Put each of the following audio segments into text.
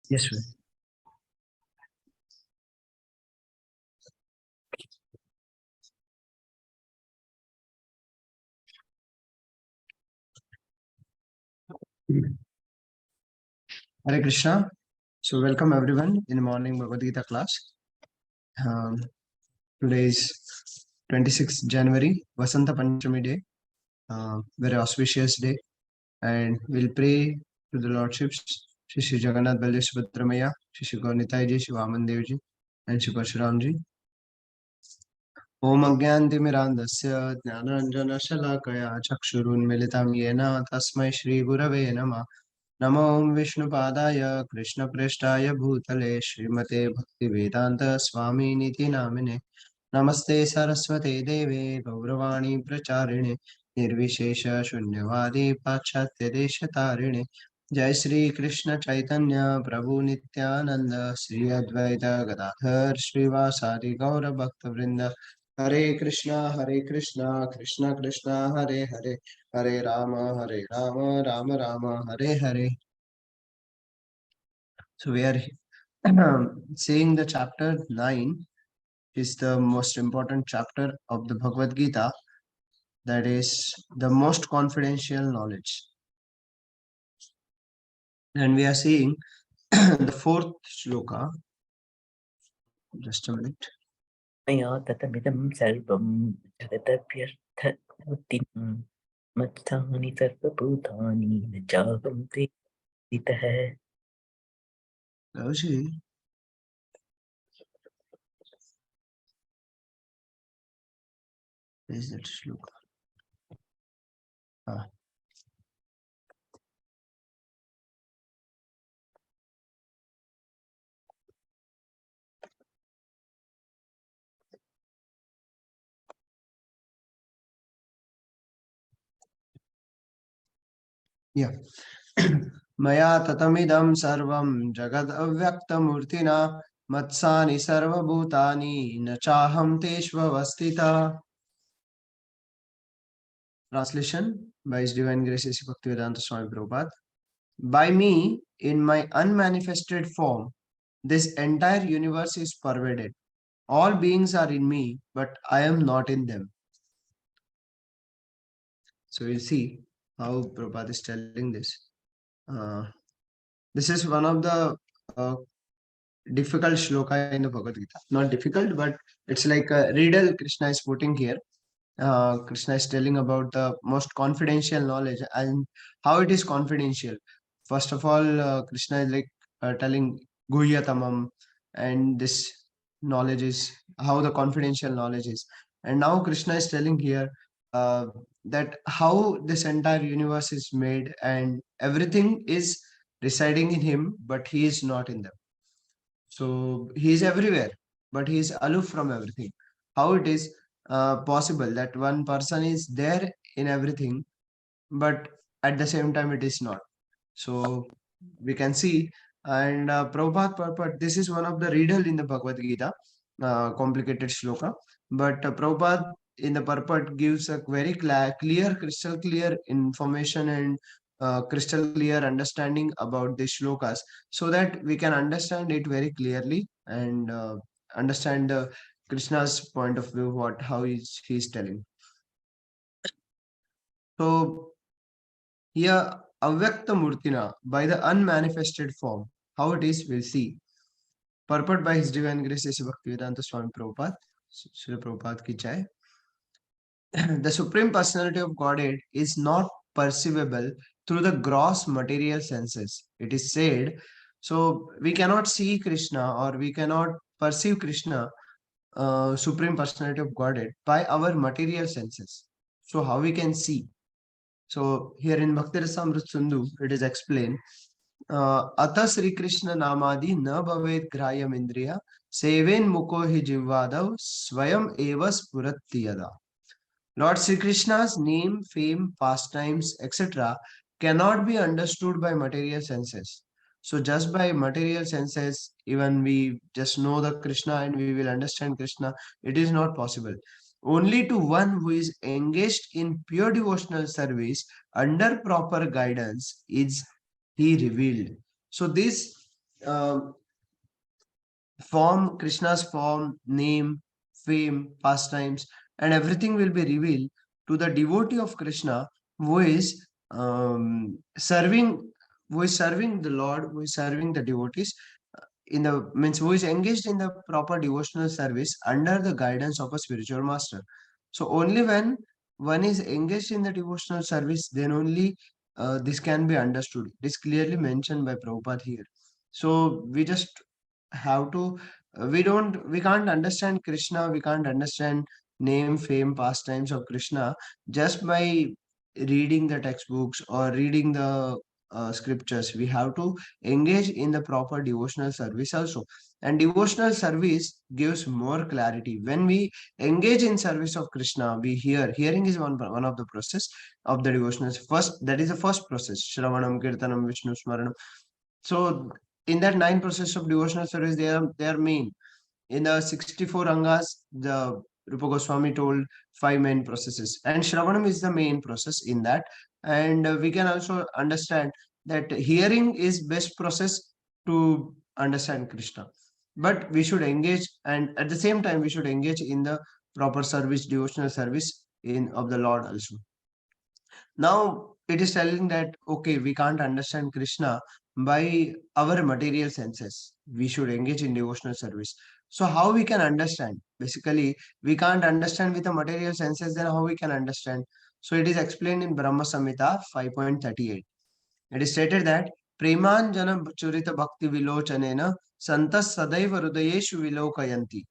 Yes, sir. Hare Krishna. So, welcome everyone in the morning Bhagavad Gita class. Um, Today is 26th January, Vasanta Panchami day, very auspicious day, and we'll pray to the Lordships, Shri Jagannath Baldev Subhadramaya, Shri Gaurnitai Ji, Shri Vaman Dev Ji, and Shri Parshuram Ji. Om Agyantimirandasya Jnanaranjana Chakshurunmilitam Yena Tasmai Shri Gurave Namah. नमो विष्णुपादाय कृष्णप्रेष्ठाय भूतले श्रीमते भक्तिवेदांत स्वामी निति नामिने नमस्ते सरस्वते देवे गौरवाणी प्रचारिणे निर्विशेष शून्यवादी पाश्चात्य देशतारिणे जय श्री कृष्ण चैतन्य प्रभु नित्यानंद श्री अद्वैत गदाधर श्रीवासादि गौर भक्तवृंद हरे Krishna Krishna Krishna Hare Hare Hare Ram Ram Ram Hare Hare. So we are seeing the chapter 9 is the most important chapter of the Bhagavad Gita, that is the most confidential knowledge. And we are seeing the fourth shloka. Just a minute. मया ततमिदं सर्वं जगदभ्यर्थमुत्थितं मत्स्थानि सर्वभूतानि न चाहं ते स्थितः. Where is that shloka? Yeah. Maya tatamidam sarvam jagad avyaktamurtina matsani sarvabhutani nachaham teshvavastita. Translation by His Divine Grace Sri Bhaktivedanta Swami Prabhupada. By me, in my unmanifested form, this entire universe is pervaded. All beings are in me, but I am not in them. So you'll see how Prabhupada is telling this. This is one of the difficult shloka in the Bhagavad Gita. Not difficult, but it's like a riddle Krishna is putting here. Krishna is telling about the most confidential knowledge and how it is confidential. First of all, Krishna is like telling Guhyatamam, and this knowledge is how the confidential knowledge is. And now Krishna is telling here that how this entire universe is made and everything is residing in him, but he is not in them. So he is everywhere, but he is aloof from everything. How it is possible that one person is there in everything, but at the same time it is not? So we can see, and Prabhupada purport, this is one of the riddle in the Bhagavad Gita, complicated shloka, but Prabhupada in the purport gives a very clear, crystal clear information and crystal clear understanding about the shlokas, so that we can understand it very clearly and understand the Krishna's point of view, what how he's telling. So here, Avyakta Murtina, by the unmanifested form, how it is, we'll see. Purport by His Divine Grace Sri Bhaktivedanta Swami Prabhupada, Srila Prabhupada ki jai. The Supreme Personality of Godhead is not perceivable through the gross material senses. It is said, so we cannot see Krishna or we cannot perceive Krishna, Supreme Personality of Godhead, by our material senses. So how we can see? So here in Bhakti Rasamrita Sindhu, it is explained, Atha Sri Krishna Namadi na bhavet grayam indriya seven muko hi jivvadav swayam eva spuratiyada. Lord Sri Krishna's name, fame, pastimes, etc. cannot be understood by material senses. So just by material senses, even we just know the Krishna and we will understand Krishna, it is not possible. Only to one who is engaged in pure devotional service under proper guidance is he revealed. So this um, form, Krishna's form, name, fame, pastimes, and everything will be revealed to the devotee of Krishna who is serving, the Lord, who is serving the devotees in the means who is engaged in the proper devotional service under the guidance of a spiritual master. So only when one is engaged in the devotional service, then only this can be understood. It is clearly mentioned by Prabhupada here. So we just have to we can't understand Krishna, we can't understand name, fame, pastimes of Krishna just by reading the textbooks or reading the scriptures. We have to engage in the proper devotional service also, and devotional service gives more clarity. When we engage in service of Krishna, we hearing is one of the process of the devotional. First, that is the first process, Shravanam, Kirtanam, Vishnu Smaranam. So in that nine process of devotional service, they are main. In the 64 Angas, the Rupa Goswami told five main processes, and Shravanam is the main process in that. And we can also understand that hearing is best process to understand Krishna. But we should engage, and at the same time, we should engage in the proper service, devotional service in of the Lord also. Now it is telling that okay, we can't understand Krishna by our material senses. We should engage in devotional service. So how we can understand? Basically, we can't understand with the material senses, then how we can understand? So it is explained in Brahma Samhita 5.38. It is stated that Premanjana Churita Bhakti Vilochanena Santas Sadaiva Hridayeshu Vilokayanti.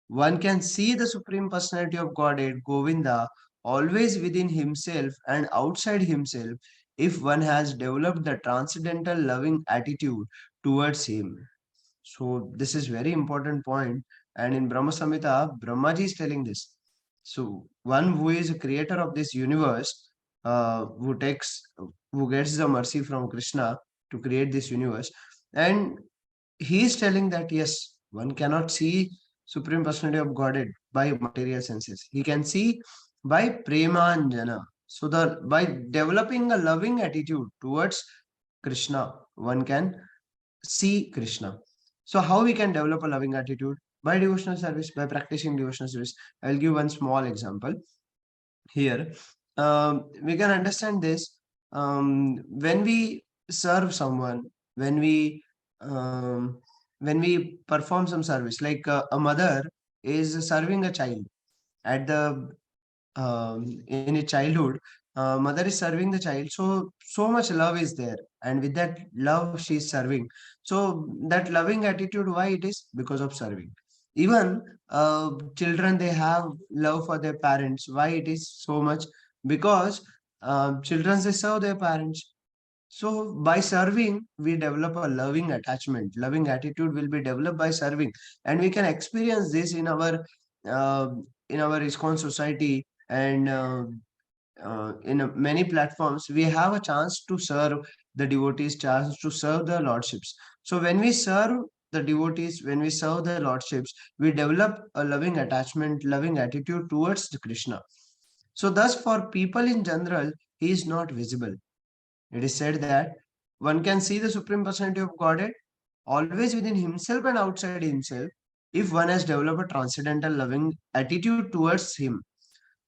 One can see the Supreme Personality of Godhead, Govinda, always within himself and outside himself if one has developed the transcendental loving attitude towards him. So this is very important point. And in Brahma Samhita, Brahmaji is telling this. So one who is a creator of this universe, who gets the mercy from Krishna to create this universe, and he is telling that yes, one cannot see Supreme Personality of Godhead by material senses. He can see by premanjana. So the by developing a loving attitude towards Krishna, one can see Krishna. So how we can develop a loving attitude? By devotional service, by practicing devotional service. I'll give one small example here. We can understand this when we serve someone, when we perform some service, like a mother is serving a child at the in its childhood. Mother is serving the child, so much love is there, and with that love she is serving. So that loving attitude, why it is? Because of serving. Even children, they have love for their parents. Why it is so much? Because children, they serve their parents. So by serving, we develop a loving attachment. Loving attitude will be developed by serving, and we can experience this uh, in our ISKCON society, and in many platforms. We have a chance to serve the devotees, chance to serve the lordships. So when we serve the devotees, when we serve the lordships, we develop a loving attachment, loving attitude towards the Krishna. So thus, for people in general, he is not visible. It is said that one can see the Supreme Personality of Godhead always within himself and outside himself if one has developed a transcendental loving attitude towards him.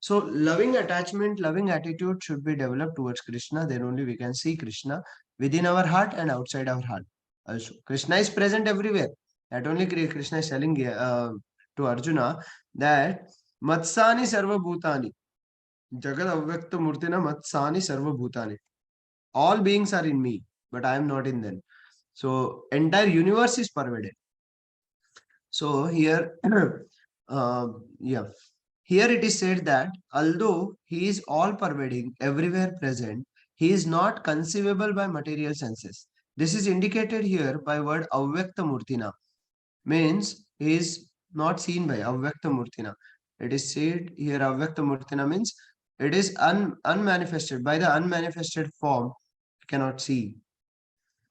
So, loving attachment, loving attitude should be developed towards Krishna. Then only we can see Krishna within our heart and outside our heart. Also, Krishna is present everywhere. Not only Krishna is telling to Arjuna that Matsani Sarva Bhutani, Jagat Avyakta Murtina Matsani Sarva Bhutani. All beings are in me, but I am not in them. So entire universe is pervaded. So here, uh, yeah, here it is said that although he is all pervading, everywhere present, he is not conceivable by material senses. This is indicated here by word avyakta murtina, means he is not seen by avyakta murtina. It is said here avyakta murtina means it is unmanifested. By the unmanifested form, you cannot see.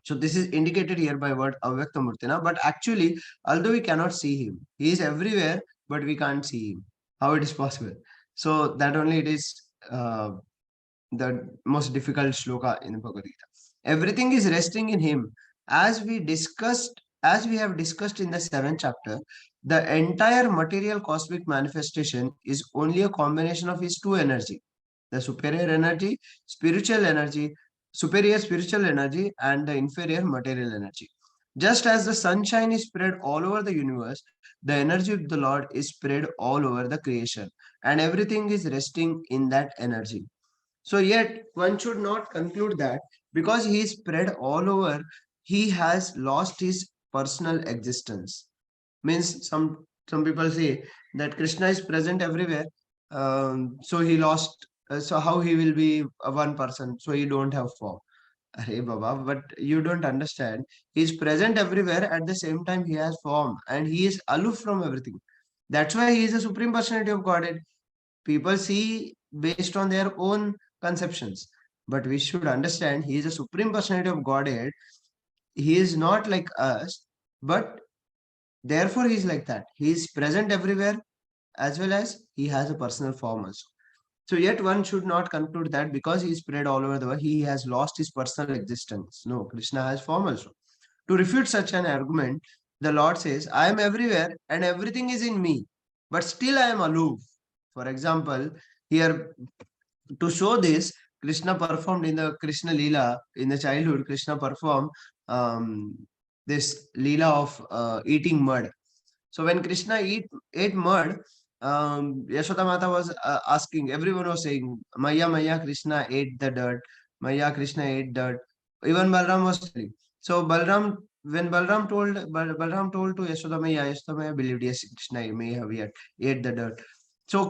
So this is indicated here by word avyakta murtina. But actually, although we cannot see him, he is everywhere, but we can't see him. How it is possible? So that only it is the most difficult shloka in Bhagavad Gita. Everything is resting in him, As we have discussed in the seventh chapter, the entire material cosmic manifestation is only a combination of his two energy, the spiritual energy, superior spiritual energy, and the inferior material energy. Just as the sunshine is spread all over the universe, the energy of the Lord is spread all over the creation, and everything is resting in that energy. So, yet one should not conclude that because he is spread all over, he has lost his personal existence. Means some people say that Krishna is present everywhere, so he lost. So how he will be a one person? So he don't have form. Arey Baba, but you don't understand. He is present everywhere. At the same time, he has form, and he is aloof from everything. That's why he is the supreme personality of Godhead. People see based on their own conceptions, but we should understand he is a supreme personality of Godhead. He is not like us, but therefore he is like that. He is present everywhere, as well as he has a personal form also. So yet one should not conclude that because he is spread all over the world, he has lost his personal existence. No, Krishna has form also. To refute such an argument, the Lord says, I am everywhere and everything is in me, but still I am aloof. For example, here to show this, Krishna performed in the Krishna Leela in the childhood. Krishna performed um, this Leela of eating mud. So when Krishna ate mud, Yashoda Mata was asking, everyone was saying, Maya, Maya, Krishna ate the dirt. Maya, Krishna ate dirt. Even Balram was telling. So when Balram told to Yashoda Maya believed, yes, Krishna may have ate the dirt. So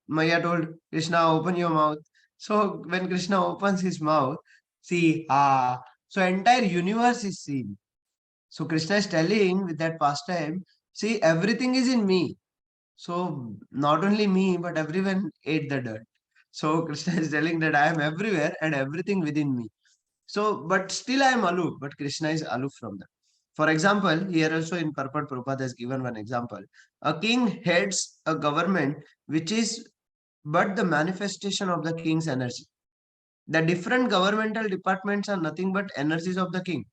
Maya told Krishna, open your mouth. So when Krishna opens his mouth, see, so entire universe is seen. So Krishna is telling with that pastime, see, everything is in me. So not only me, but everyone ate the dirt. So Krishna is telling that I am everywhere and everything within me. So, but still I am aloof, but Krishna is aloof from them. For example, here also in Purport, Prabhupada has given one example. A king heads a government which is but the manifestation of the king's energy. The different governmental departments are nothing but energies of the king.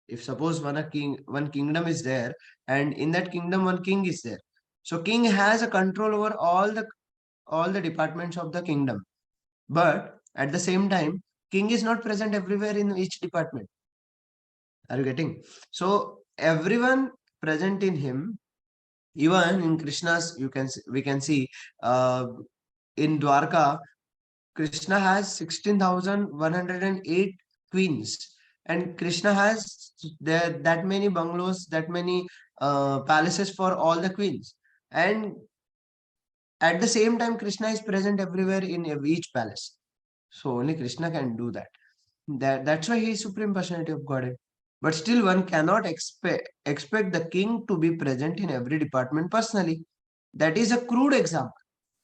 If suppose one kingdom is there, and in that kingdom one king is there, so king has a control over all the departments of the kingdom. But at the same time, king is not present everywhere in each department. Are you getting? So everyone present in him, even in Krishna's, we can see uh, in Dwarka, Krishna has 16,108 queens, and Krishna has that many bungalows, that many palaces for all the queens. And at the same time, Krishna is present everywhere in each palace. So only Krishna can do that. That's why he is supreme personality of Godhead. But still, one cannot expect the king to be present in every department personally. That is a crude example.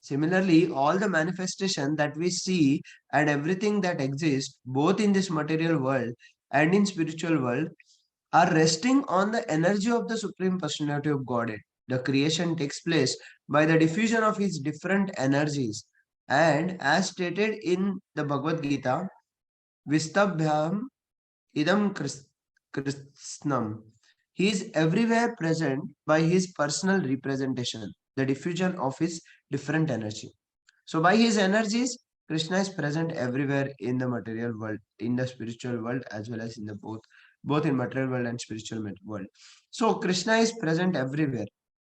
Similarly, all the manifestation that we see and everything that exists both in this material world and in spiritual world are resting on the energy of the Supreme Personality of Godhead. The creation takes place by the diffusion of his different energies. And as stated in the Bhagavad Gita, Vistabhyam idam Krishnam. He is everywhere present by his personal representation, the diffusion of his different energy. So by his energies, Krishna is present everywhere in the material world, in the spiritual world, as well as in the both in material world and spiritual world. So Krishna is present everywhere.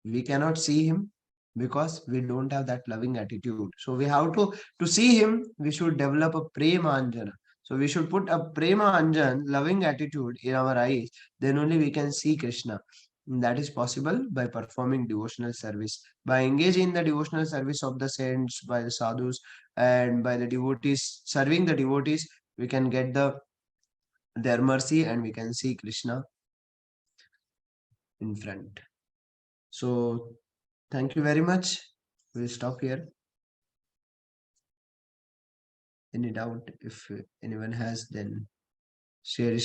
We cannot see him because we don't have that loving attitude. So we have to see him, we should develop a prema anjana. So we should put a prema anjan, loving attitude in our eyes. Then only we can see Krishna. That is possible by performing devotional service, by engaging in the devotional service of the saints, by the sadhus, and by the devotees, serving the devotees, we can get their mercy and we can see Krishna in front. So thank you very much. We'll stop here. Any doubt, if anyone has, then share